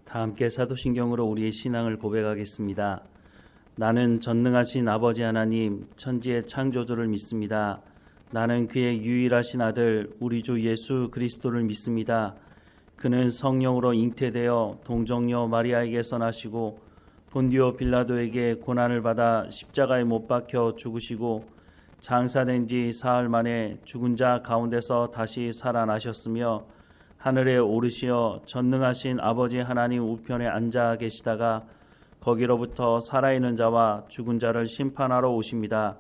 다 함께 사도신경으로 우리의 신앙을 고백하겠습니다. 나는 전능하신 아버지 하나님, 천지의 창조주를 믿습니다. 나는 그의 유일하신 아들, 우리 주 예수 그리스도를 믿습니다. 그는 성령으로 잉태되어 동정녀 마리아에게서 나시고 본디오 빌라도에게 고난을 받아 십자가에 못 박혀 죽으시고 장사된 지 사흘 만에 죽은 자 가운데서 다시 살아나셨으며 하늘에 오르시어 전능하신 아버지 하나님 우편에 앉아 계시다가 거기로부터 살아있는 자와 죽은 자를 심판하러 오십니다.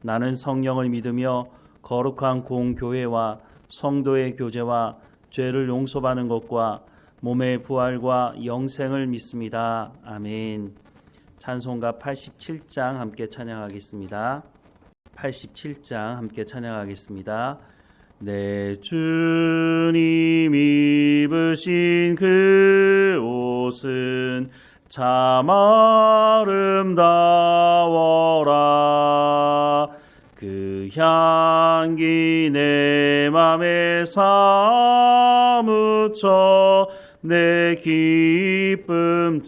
나는 성령을 믿으며 거룩한 공교회와 성도의 교제와 죄를 용서받는 것과 몸의 부활과 영생을 믿습니다. 아멘. 찬송가 87장 함께 찬양하겠습니다. 87장 함께 찬양하겠습니다. 내 주님 입으신 그 옷은 참 아름다워라. 그 향기 내 맘에 사무쳐 내 기쁨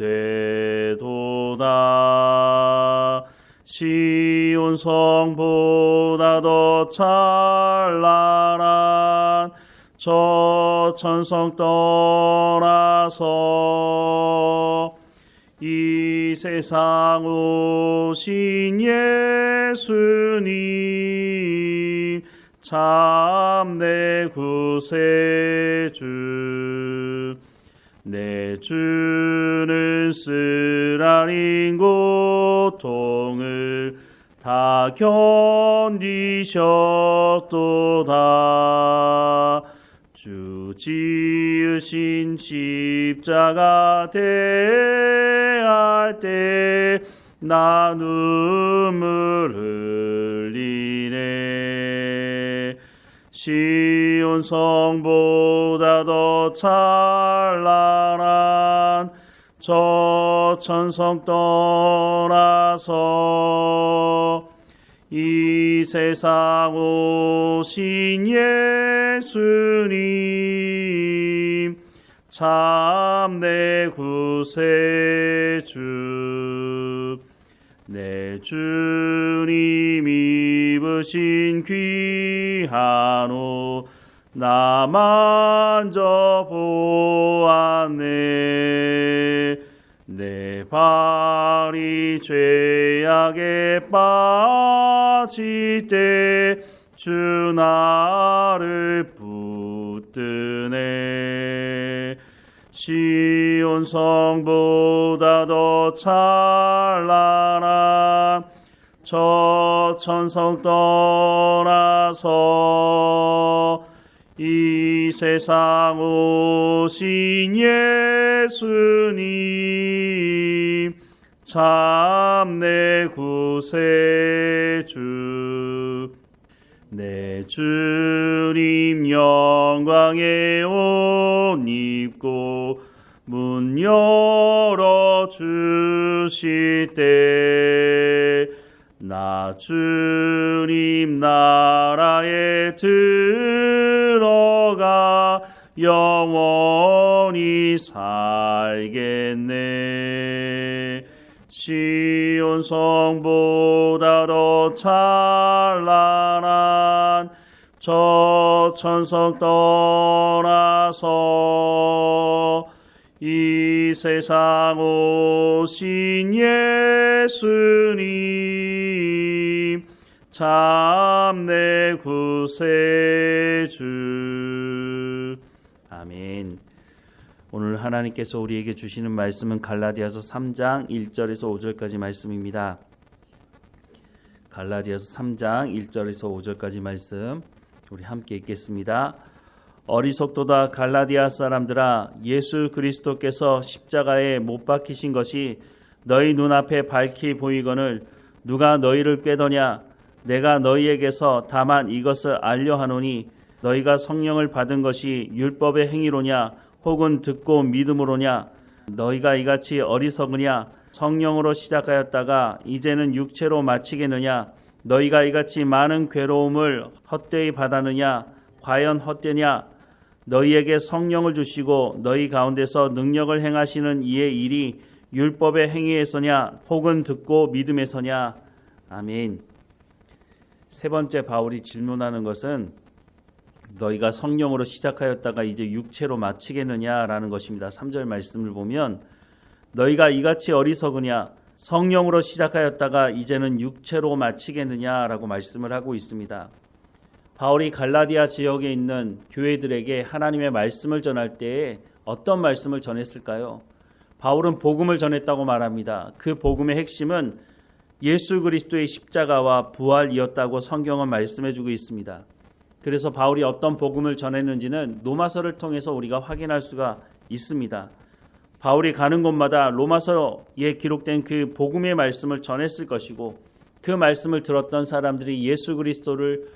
되도다. 시온 성보다 더 찬란한 저 천성 떠나서 이 세상 오신 예수님 참 내 구세주. 내 주는 쓰라린 고통을 다 견디셨도다. 주 지으신 십자가 대할 때 나 눈물 흘리네. 시온 성보다 더 찬란한 저 천성 떠나서 이 세상 오신 예수님 참 내 구세주. 내 주님 입으신 귀한 옷 나 만져보았네. 내 발이 죄악에 빠질 때 주 나를 붙드네. 시온 성보다 더 찬란한 저 천성 떠나서 이 세상 오신 예수님 참 내 구세주. 내 주님 영광의 옷 입고 문 열어 주실 때 나 주님 나라에 들어가 영원히 살겠네. 시온 성보다 더 찬란한 저 천성 떠나서 이 세상 오신 예수님 참 내 구세주. 아멘. 오늘 하나님께서 우리에게 주시는 말씀은 갈라디아서 3장 1절에서 5절까지 말씀입니다. 갈라디아서 3장 1절에서 5절까지 말씀 우리 함께 읽겠습니다. 어리석도다 갈라디아 사람들아, 예수 그리스도께서 십자가에 못 박히신 것이 너희 눈앞에 밝히 보이거늘 누가 너희를 꾀더냐. 내가 너희에게서 다만 이것을 알려 하노니 너희가 성령을 받은 것이 율법의 행위로냐 혹은 듣고 믿음으로냐. 너희가 이같이 어리석으냐. 성령으로 시작하였다가 이제는 육체로 마치겠느냐. 너희가 이같이 많은 괴로움을 헛되이 받았느냐. 과연 헛되냐. 너희에게 성령을 주시고 너희 가운데서 능력을 행하시는 이의 일이 율법의 행위에서냐 혹은 듣고 믿음에서냐. 아멘. 세 번째 바울이 질문하는 것은 너희가 성령으로 시작하였다가 이제 육체로 마치겠느냐라는 것입니다. 3절 말씀을 보면 너희가 이같이 어리석으냐 성령으로 시작하였다가 이제는 육체로 마치겠느냐라고 말씀을 하고 있습니다. 바울이 갈라디아 지역에 있는 교회들에게 하나님의 말씀을 전할 때에 어떤 말씀을 전했을까요? 바울은 복음을 전했다고 말합니다. 그 복음의 핵심은 예수 그리스도의 십자가와 부활이었다고 성경은 말씀해주고 있습니다. 그래서 바울이 어떤 복음을 전했는지는 로마서를 통해서 우리가 확인할 수가 있습니다. 바울이 가는 곳마다 로마서에 기록된 그 복음의 말씀을 전했을 것이고 그 말씀을 들었던 사람들이 예수 그리스도를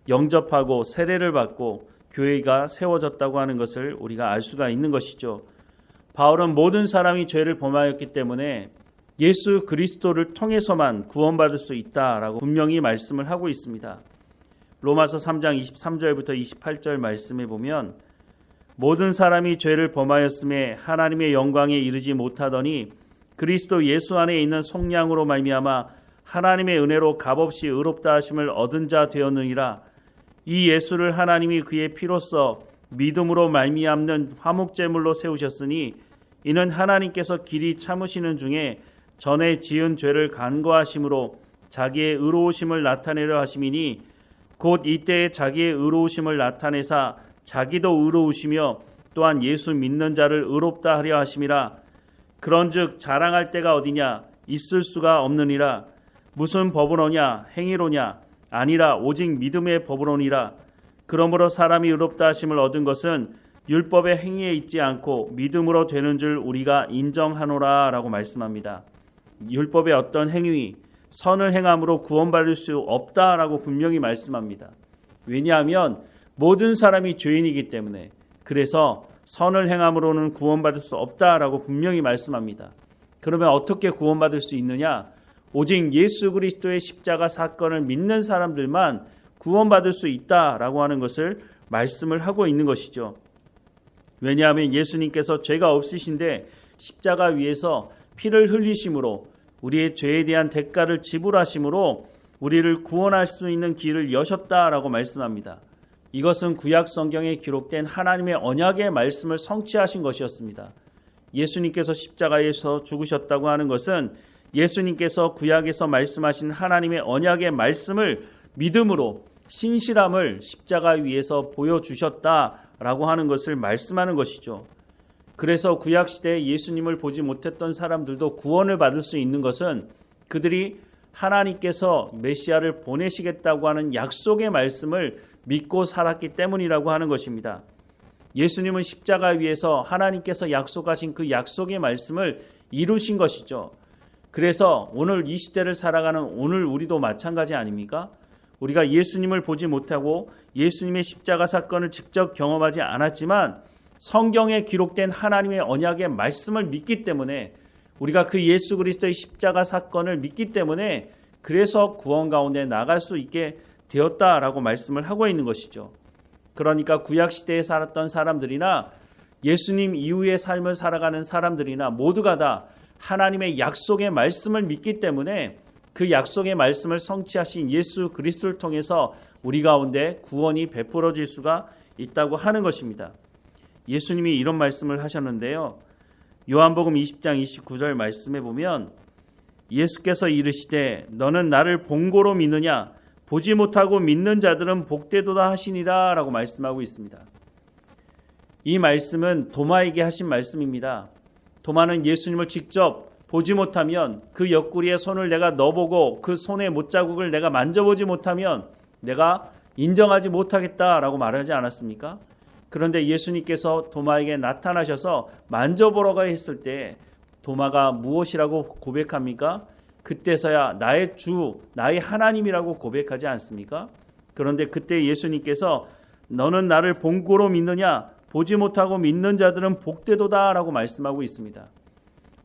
영접하고 세례를 받고 교회가 세워졌다고 하는 것을 우리가 알 수가 있는 것이죠. 바울은 모든 사람이 죄를 범하였기 때문에 예수 그리스도를 통해서만 구원받을 수 있다라고 분명히 말씀을 하고 있습니다. 로마서 3장 23절부터 28절 말씀에 보면 모든 사람이 죄를 범하였음에 하나님의 영광에 이르지 못하더니 그리스도 예수 안에 있는 속량으로 말미암아 하나님의 은혜로 값없이 의롭다 하심을 얻은 자 되었느니라. 이 예수를 하나님이 그의 피로써 믿음으로 말미암는 화목제물로 세우셨으니 이는 하나님께서 길이 참으시는 중에 전에 지은 죄를 간과하심으로 자기의 의로우심을 나타내려 하심이니 곧 이때에 자기의 의로우심을 나타내사 자기도 의로우시며 또한 예수 믿는 자를 의롭다 하려 하심이라. 그런즉 자랑할 때가 어디냐 있을 수가 없느니라. 무슨 법으로냐 행위로냐 아니라 오직 믿음의 법으로니라. 그러므로 사람이 의롭다 하심을 얻은 것은 율법의 행위에 있지 않고 믿음으로 되는 줄 우리가 인정하노라 라고 말씀합니다. 율법의 어떤 행위, 선을 행함으로 구원받을 수 없다라고 분명히 말씀합니다. 왜냐하면 모든 사람이 죄인이기 때문에 그래서 선을 행함으로는 구원받을 수 없다라고 분명히 말씀합니다. 그러면 어떻게 구원받을 수 있느냐? 오직 예수 그리스도의 십자가 사건을 믿는 사람들만 구원받을 수 있다라고 하는 것을 말씀을 하고 있는 것이죠. 왜냐하면 예수님께서 죄가 없으신데 십자가 위에서 피를 흘리심으로 우리의 죄에 대한 대가를 지불하심으로 우리를 구원할 수 있는 길을 여셨다라고 말씀합니다. 이것은 구약 성경에 기록된 하나님의 언약의 말씀을 성취하신 것이었습니다. 예수님께서 십자가에서 죽으셨다고 하는 것은 예수님께서 구약에서 말씀하신 하나님의 언약의 말씀을 믿음으로 신실함을 십자가 위에서 보여주셨다라고 하는 것을 말씀하는 것이죠. 그래서 구약시대에 예수님을 보지 못했던 사람들도 구원을 받을 수 있는 것은 그들이 하나님께서 메시아를 보내시겠다고 하는 약속의 말씀을 믿고 살았기 때문이라고 하는 것입니다. 예수님은 십자가 위에서 하나님께서 약속하신 그 약속의 말씀을 이루신 것이죠. 그래서 오늘 이 시대를 살아가는 오늘 우리도 마찬가지 아닙니까? 우리가 예수님을 보지 못하고 예수님의 십자가 사건을 직접 경험하지 않았지만 성경에 기록된 하나님의 언약의 말씀을 믿기 때문에 우리가 그 예수 그리스도의 십자가 사건을 믿기 때문에 그래서 구원 가운데 나갈 수 있게 되었다라고 말씀을 하고 있는 것이죠. 그러니까 구약시대에 살았던 사람들이나 예수님 이후의 삶을 살아가는 사람들이나 모두가 다 하나님의 약속의 말씀을 믿기 때문에 그 약속의 말씀을 성취하신 예수 그리스도를 통해서 우리 가운데 구원이 베풀어질 수가 있다고 하는 것입니다. 예수님이 이런 말씀을 하셨는데요. 요한복음 20장 29절 말씀에 보면 예수께서 이르시되 너는 나를 본고로 믿느냐 보지 못하고 믿는 자들은 복되도다 하시니라 라고 말씀하고 있습니다. 이 말씀은 도마에게 하신 말씀입니다. 도마는 예수님을 직접 보지 못하면 그 옆구리에 손을 내가 넣어보고 그 손의 못자국을 내가 만져보지 못하면 내가 인정하지 못하겠다라고 말하지 않았습니까? 그런데 예수님께서 도마에게 나타나셔서 만져보라고 했을 때 도마가 무엇이라고 고백합니까? 그때서야 나의 주, 나의 하나님이라고 고백하지 않습니까? 그런데 그때 예수님께서 너는 나를 본고로 믿느냐? 보지 못하고 믿는 자들은 복되도다 라고 말씀하고 있습니다.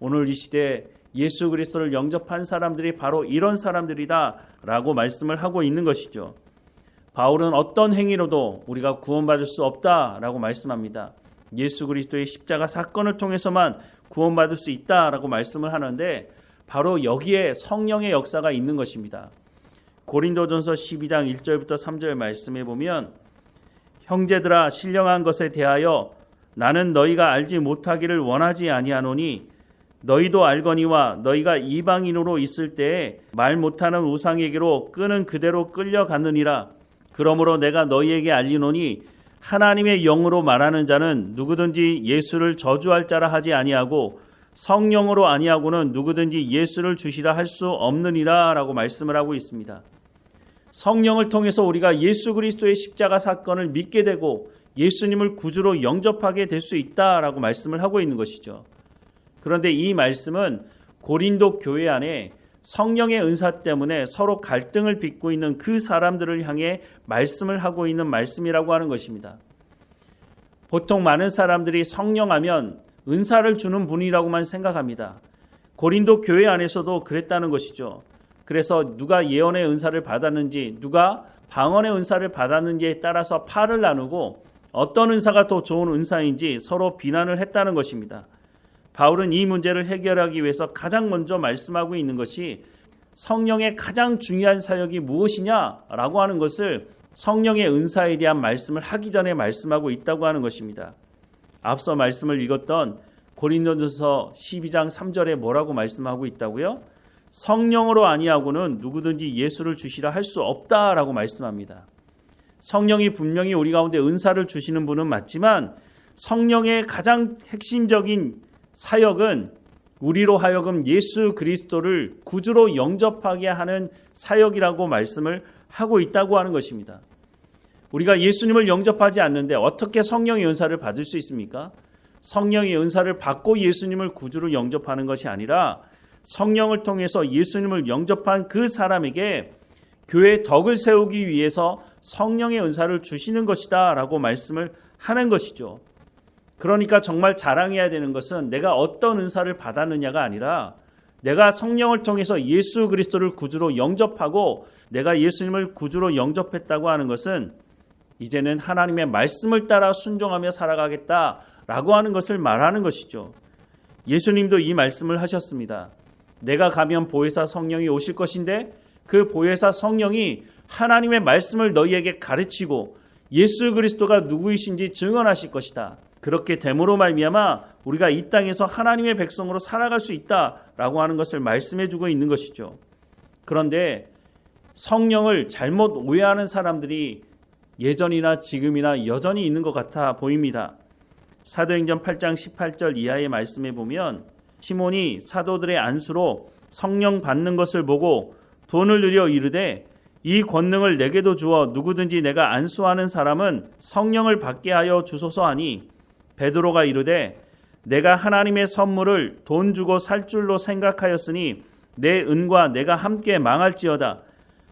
오늘 이 시대에 예수 그리스도를 영접한 사람들이 바로 이런 사람들이다 라고 말씀을 하고 있는 것이죠. 바울은 어떤 행위로도 우리가 구원받을 수 없다라고 말씀합니다. 예수 그리스도의 십자가 사건을 통해서만 구원받을 수 있다라고 말씀을 하는데 바로 여기에 성령의 역사가 있는 것입니다. 고린도전서 12장 1절부터 3절 말씀에 보면 형제들아 신령한 것에 대하여 나는 너희가 알지 못하기를 원하지 아니하노니 너희도 알거니와 너희가 이방인으로 있을 때에 말 못하는 우상에게로 끄는 그대로 끌려갔느니라. 그러므로 내가 너희에게 알리노니 하나님의 영으로 말하는 자는 누구든지 예수를 저주할 자라 하지 아니하고 성령으로 아니하고는 누구든지 예수를 주시라 할 수 없느니라 라고 말씀을 하고 있습니다. 성령을 통해서 우리가 예수 그리스도의 십자가 사건을 믿게 되고 예수님을 구주로 영접하게 될 수 있다라고 말씀을 하고 있는 것이죠. 그런데 이 말씀은 고린도 교회 안에 성령의 은사 때문에 서로 갈등을 빚고 있는 그 사람들을 향해 말씀을 하고 있는 말씀이라고 하는 것입니다. 보통 많은 사람들이 성령하면 은사를 주는 분이라고만 생각합니다. 고린도 교회 안에서도 그랬다는 것이죠. 그래서 누가 예언의 은사를 받았는지, 누가 방언의 은사를 받았는지에 따라서 팔을 나누고 어떤 은사가 더 좋은 은사인지 서로 비난을 했다는 것입니다. 바울은 이 문제를 해결하기 위해서 가장 먼저 말씀하고 있는 것이 성령의 가장 중요한 사역이 무엇이냐라고 하는 것을 성령의 은사에 대한 말씀을 하기 전에 말씀하고 있다고 하는 것입니다. 앞서 말씀을 읽었던 고린도전서 12장 3절에 뭐라고 말씀하고 있다고요? 성령으로 아니하고는 누구든지 예수를 주시라 할 수 없다라고 말씀합니다. 성령이 분명히 우리 가운데 은사를 주시는 분은 맞지만 성령의 가장 핵심적인 사역은 우리로 하여금 예수 그리스도를 구주로 영접하게 하는 사역이라고 말씀을 하고 있다고 하는 것입니다. 우리가 예수님을 영접하지 않는데 어떻게 성령의 은사를 받을 수 있습니까? 성령의 은사를 받고 예수님을 구주로 영접하는 것이 아니라 성령을 통해서 예수님을 영접한 그 사람에게 교회의 덕을 세우기 위해서 성령의 은사를 주시는 것이다 라고 말씀을 하는 것이죠. 그러니까 정말 자랑해야 되는 것은 내가 어떤 은사를 받았느냐가 아니라 내가 성령을 통해서 예수 그리스도를 구주로 영접하고 내가 예수님을 구주로 영접했다고 하는 것은 이제는 하나님의 말씀을 따라 순종하며 살아가겠다라고 하는 것을 말하는 것이죠. 예수님도 이 말씀을 하셨습니다. 내가 가면 보혜사 성령이 오실 것인데 그 보혜사 성령이 하나님의 말씀을 너희에게 가르치고 예수 그리스도가 누구이신지 증언하실 것이다. 그렇게 됨으로 말미암아 우리가 이 땅에서 하나님의 백성으로 살아갈 수 있다라고 하는 것을 말씀해 주고 있는 것이죠. 그런데 성령을 잘못 오해하는 사람들이 예전이나 지금이나 여전히 있는 것 같아 보입니다. 사도행전 8장 18절 이하의 말씀에 보면 시몬이 사도들의 안수로 성령 받는 것을 보고 돈을 들여 이르되 이 권능을 내게도 주어 누구든지 내가 안수하는 사람은 성령을 받게 하여 주소서 하니 베드로가 이르되 내가 하나님의 선물을 돈 주고 살 줄로 생각하였으니 내 은과 내가 함께 망할지어다.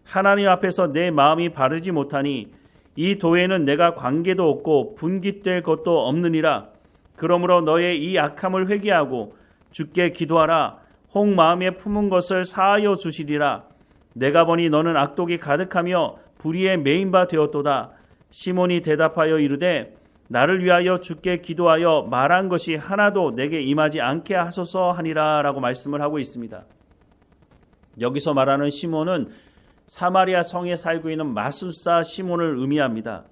하나님 앞에서 내 마음이 바르지 못하니 이 도에는 내가 관계도 없고 분깃될 것도 없느니라. 그러므로 너의 이 악함을 회개하고 주께 기도하라. 혹 마음에 품은 것을 사하여 주시리라. 내가 보니 너는 악독이 가득하며 불의에 매인 바 되었도다. 시몬이 대답하여 이르되 나를 위하여 주께 기도하여 말한 것이 하나도 내게 임하지 않게 하소서 하니라 라고 말씀을 하고 있습니다. 여기서 말하는 시몬은 사마리아 성에 살고 있는 마술사 시몬을 의미합니다.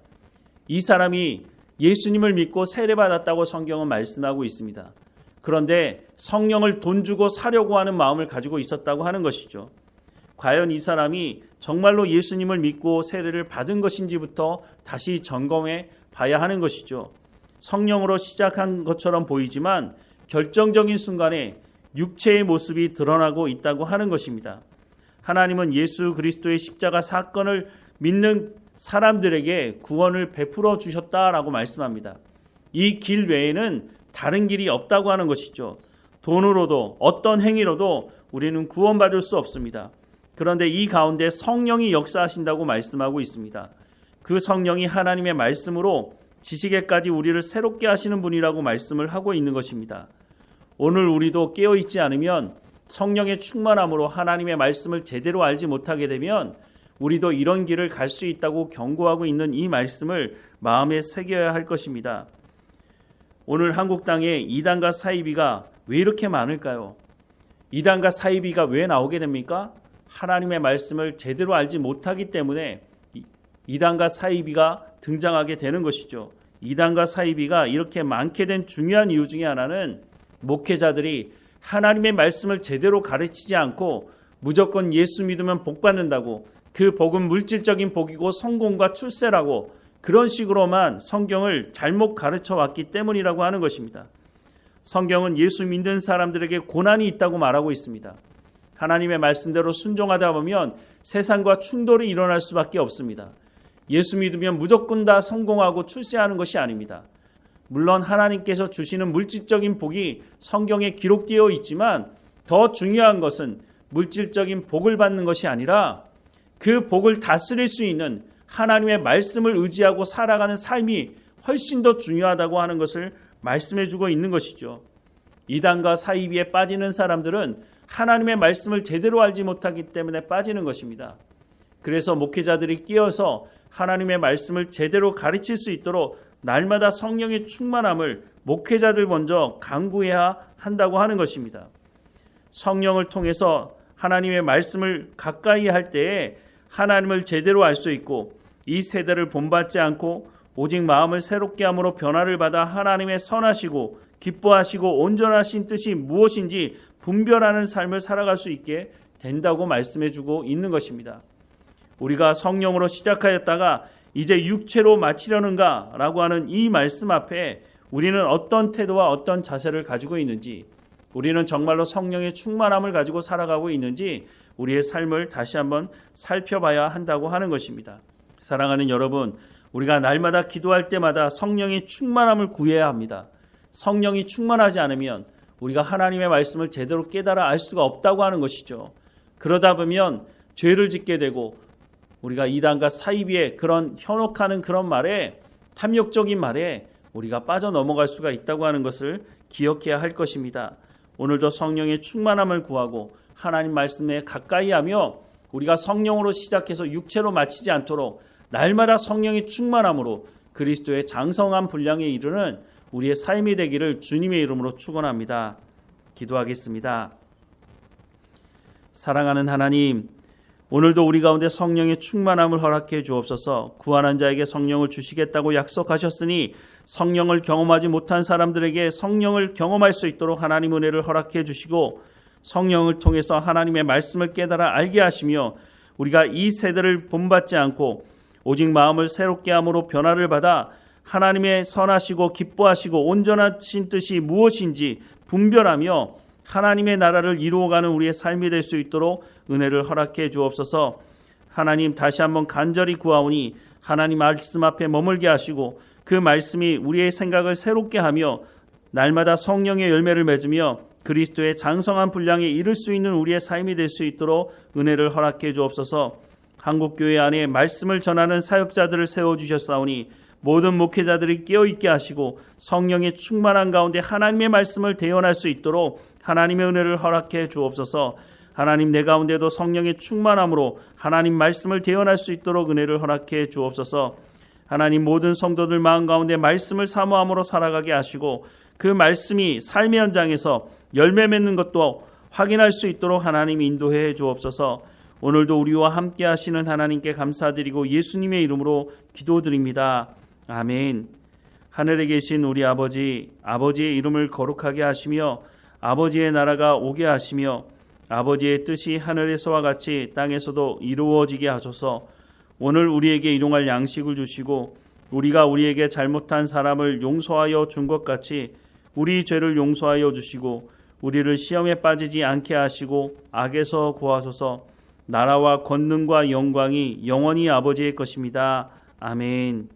이 사람이 예수님을 믿고 세례받았다고 성경은 말씀하고 있습니다. 그런데 성령을 돈 주고 사려고 하는 마음을 가지고 있었다고 하는 것이죠. 과연 이 사람이 정말로 예수님을 믿고 세례를 받은 것인지부터 다시 점검해 봐야 하는 것이죠. 성령으로 시작한 것처럼 보이지만 결정적인 순간에 육체의 모습이 드러나고 있다고 하는 것입니다. 하나님은 예수 그리스도의 십자가 사건을 믿는 사람들에게 구원을 베풀어 주셨다라고 말씀합니다. 이 길 외에는 다른 길이 없다고 하는 것이죠. 돈으로도 어떤 행위로도 우리는 구원받을 수 없습니다. 그런데 이 가운데 성령이 역사하신다고 말씀하고 있습니다. 그 성령이 하나님의 말씀으로 지식에까지 우리를 새롭게 하시는 분이라고 말씀을 하고 있는 것입니다. 오늘 우리도 깨어있지 않으면 성령의 충만함으로 하나님의 말씀을 제대로 알지 못하게 되면 우리도 이런 길을 갈 수 있다고 경고하고 있는 이 말씀을 마음에 새겨야 할 것입니다. 오늘 한국 땅에 이단과 사이비가 왜 이렇게 많을까요? 이단과 사이비가 왜 나오게 됩니까? 하나님의 말씀을 제대로 알지 못하기 때문에 이단과 사이비가 등장하게 되는 것이죠. 이단과 사이비가 이렇게 많게 된 중요한 이유 중에 하나는 목회자들이 하나님의 말씀을 제대로 가르치지 않고 무조건 예수 믿으면 복 받는다고, 그 복은 물질적인 복이고 성공과 출세라고 그런 식으로만 성경을 잘못 가르쳐 왔기 때문이라고 하는 것입니다. 성경은 예수 믿는 사람들에게 고난이 있다고 말하고 있습니다. 하나님의 말씀대로 순종하다 보면 세상과 충돌이 일어날 수밖에 없습니다. 예수 믿으면 무조건 다 성공하고 출세하는 것이 아닙니다. 물론 하나님께서 주시는 물질적인 복이 성경에 기록되어 있지만 더 중요한 것은 물질적인 복을 받는 것이 아니라 그 복을 다스릴 수 있는 하나님의 말씀을 의지하고 살아가는 삶이 훨씬 더 중요하다고 하는 것을 말씀해 주고 있는 것이죠. 이단과 사이비에 빠지는 사람들은 하나님의 말씀을 제대로 알지 못하기 때문에 빠지는 것입니다. 그래서 목회자들이 끼어서 하나님의 말씀을 제대로 가르칠 수 있도록 날마다 성령의 충만함을 목회자들 먼저 강구해야 한다고 하는 것입니다. 성령을 통해서 하나님의 말씀을 가까이 할 때에 하나님을 제대로 알 수 있고 이 세대를 본받지 않고 오직 마음을 새롭게 함으로 변화를 받아 하나님의 선하시고 기뻐하시고 온전하신 뜻이 무엇인지 분별하는 삶을 살아갈 수 있게 된다고 말씀해주고 있는 것입니다. 우리가 성령으로 시작하였다가 이제 육체로 마치려는가 라고 하는 이 말씀 앞에 우리는 어떤 태도와 어떤 자세를 가지고 있는지, 우리는 정말로 성령의 충만함을 가지고 살아가고 있는지 우리의 삶을 다시 한번 살펴봐야 한다고 하는 것입니다. 사랑하는 여러분, 우리가 날마다 기도할 때마다 성령의 충만함을 구해야 합니다. 성령이 충만하지 않으면 우리가 하나님의 말씀을 제대로 깨달아 알 수가 없다고 하는 것이죠. 그러다 보면 죄를 짓게 되고 우리가 이단과 사이비의 그런 현혹하는 그런 말에, 탐욕적인 말에 우리가 빠져넘어갈 수가 있다고 하는 것을 기억해야 할 것입니다. 오늘도 성령의 충만함을 구하고 하나님 말씀에 가까이 하며 우리가 성령으로 시작해서 육체로 마치지 않도록 날마다 성령의 충만함으로 그리스도의 장성한 분량에 이르는 우리의 삶이 되기를 주님의 이름으로 축원합니다. 기도하겠습니다. 사랑하는 하나님, 오늘도 우리 가운데 성령의 충만함을 허락해 주옵소서. 구원한 자에게 성령을 주시겠다고 약속하셨으니 성령을 경험하지 못한 사람들에게 성령을 경험할 수 있도록 하나님 은혜를 허락해 주시고 성령을 통해서 하나님의 말씀을 깨달아 알게 하시며 우리가 이 세대를 본받지 않고 오직 마음을 새롭게 함으로 변화를 받아 하나님의 선하시고 기뻐하시고 온전하신 뜻이 무엇인지 분별하며 하나님의 나라를 이루어가는 우리의 삶이 될 수 있도록 은혜를 허락해 주옵소서. 하나님, 다시 한번 간절히 구하오니 하나님 말씀 앞에 머물게 하시고 그 말씀이 우리의 생각을 새롭게 하며 날마다 성령의 열매를 맺으며 그리스도의 장성한 분량에 이를 수 있는 우리의 삶이 될 수 있도록 은혜를 허락해 주옵소서. 한국교회 안에 말씀을 전하는 사역자들을 세워주셨사오니 모든 목회자들이 깨어있게 하시고 성령의 충만한 가운데 하나님의 말씀을 대언할 수 있도록 하나님의 은혜를 허락해 주옵소서. 하나님, 내 가운데도 성령의 충만함으로 하나님 말씀을 대언할 수 있도록 은혜를 허락해 주옵소서. 하나님, 모든 성도들 마음 가운데 말씀을 사모함으로 살아가게 하시고 그 말씀이 삶의 현장에서 열매 맺는 것도 확인할 수 있도록 하나님 인도해 주옵소서. 오늘도 우리와 함께 하시는 하나님께 감사드리고 예수님의 이름으로 기도드립니다. 아멘. 하늘에 계신 우리 아버지, 아버지의 이름을 거룩하게 하시며 아버지의 나라가 오게 하시며 아버지의 뜻이 하늘에서와 같이 땅에서도 이루어지게 하소서. 오늘 우리에게 일용할 양식을 주시고 우리가 우리에게 잘못한 사람을 용서하여 준 것 같이 우리 죄를 용서하여 주시고 우리를 시험에 빠지지 않게 하시고 악에서 구하소서. 나라와 권능과 영광이 영원히 아버지의 것입니다. 아멘.